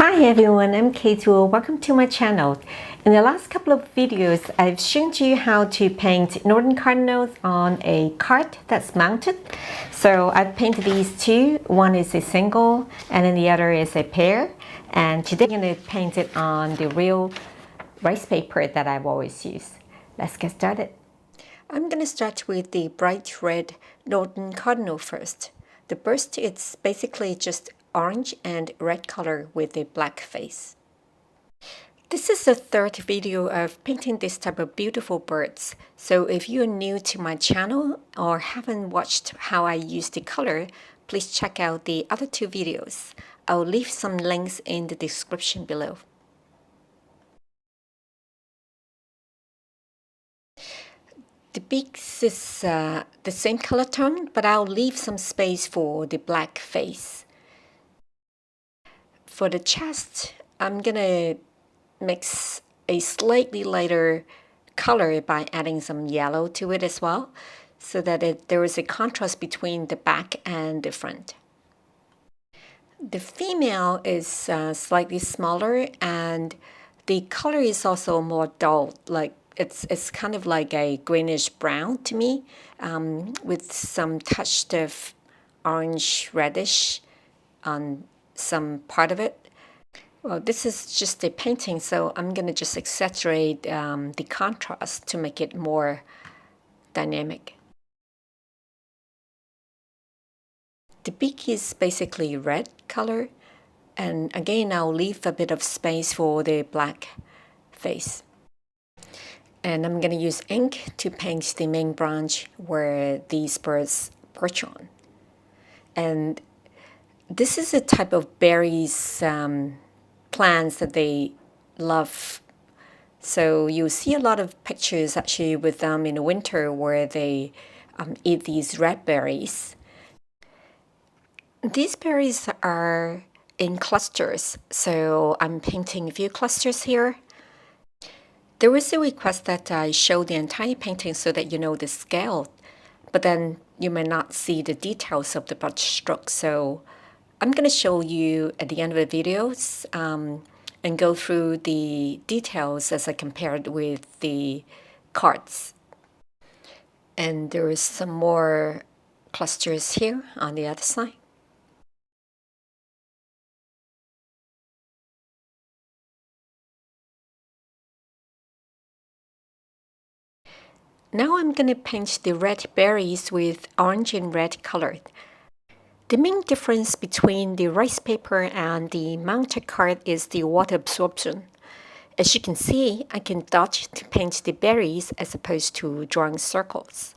Hi everyone, I'm Kate. Welcome to my channel. In the last couple of videos, I've shown you how to paint Northern Cardinals on a card that's mounted. So I've painted these two. One is a single and then the other is a pair. And today I'm going to paint it on the real rice paper that I've always used. Let's get started. I'm going to start with the bright red Northern Cardinal first. The burst is basically just orange and red color with a black face. This is the third video of painting this type of beautiful birds. So if you're new to my channel or haven't watched how I use the color, please check out the other two videos. I'll leave some links in the description below. The beaks is the same color tone, but I'll leave some space for the black face. For the chest, I'm gonna mix a slightly lighter color by adding some yellow to it as well, so that there is a contrast between the back and the front. The female is slightly smaller and the color is also more dull, like it's kind of like a greenish brown to me, with some touch of orange reddish on some part of it. Well, this is just a painting, so I'm going to just exaggerate the contrast to make it more dynamic. The beak is basically red color, and again I'll leave a bit of space for the black face. And I'm going to use ink to paint the main branch where these birds perch on. And this is a type of berries plants that they love. So you see a lot of pictures actually with them in the winter where they eat these red berries. These berries are in clusters, so I'm painting a few clusters here. There was a request that I show the entire painting so that you know the scale, but then you may not see the details of the brush stroke. So I'm going to show you at the end of the videos and go through the details as I compare it with the cards. And there is some more clusters here on the other side. Now I'm going to paint the red berries with orange and red color. The main difference between the rice paper and the mounted card is the water absorption. As you can see, I can dodge to paint the berries as opposed to drawing circles.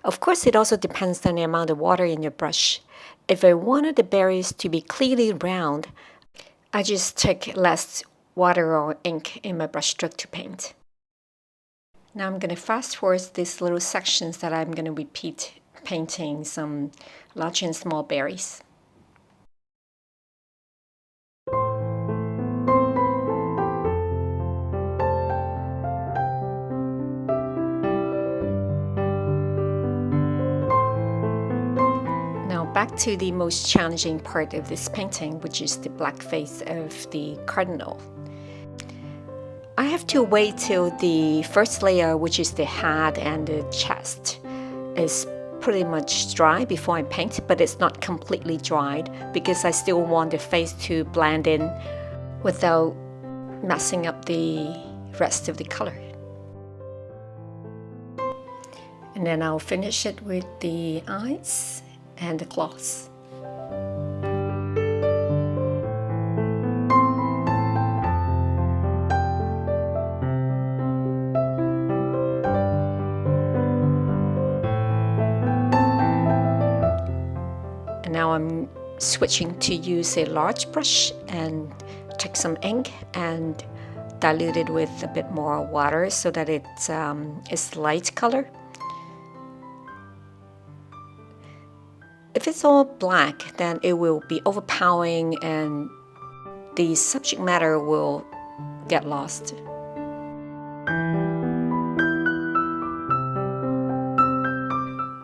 Of course, it also depends on the amount of water in your brush. If I wanted the berries to be clearly round, I just take less water or ink in my brush stroke to paint. Now I'm going to fast forward these little sections that I'm going to repeat painting some large and small berries. Now back to the most challenging part of this painting, which is the black face of the cardinal. I have to wait till the first layer, which is the head and the chest, is pretty much dry before I paint, but it's not completely dried because I still want the face to blend in without messing up the rest of the color. And then I'll finish it with the eyes and the claws. And now I'm switching to use a large brush and take some ink and dilute it with a bit more water so that it is light color. If it's all black, then it will be overpowering and the subject matter will get lost.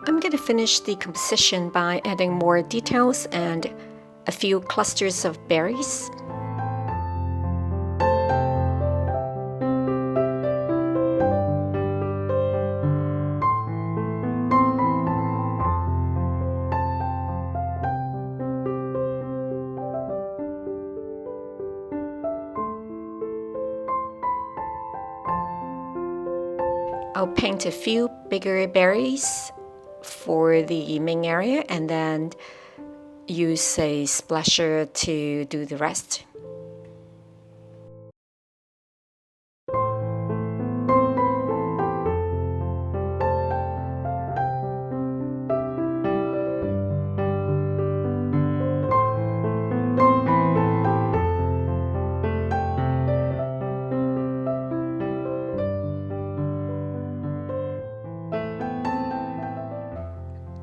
I'm going to finish the composition by adding more details and a few clusters of berries. I'll paint a few bigger berries for the main area and then use a splasher to do the rest.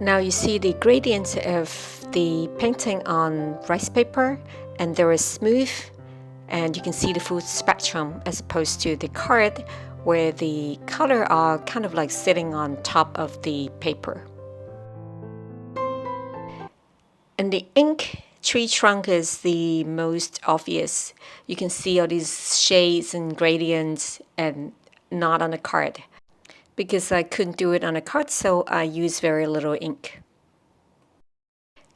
Now you see the gradient of the painting on rice paper, and there is smooth, and you can see the full spectrum as opposed to the card where the color are kind of like sitting on top of the paper. And the ink tree trunk is the most obvious. You can see all these shades and gradients and not on the card. Because I couldn't do it on a card, so I use very little ink.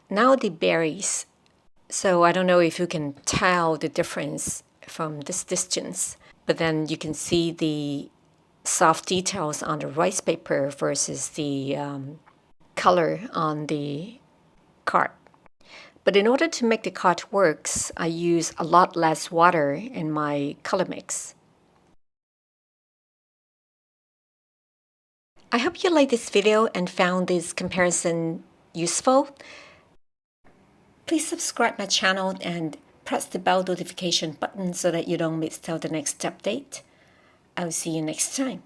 Now the berries. So I don't know if you can tell the difference from this distance, but then you can see the soft details on the rice paper versus the color on the card. But in order to make the card works, I use a lot less water in my color mix. I hope you liked this video and found this comparison useful. Please subscribe my channel and press the bell notification button so that you don't miss out the next update. I'll see you next time.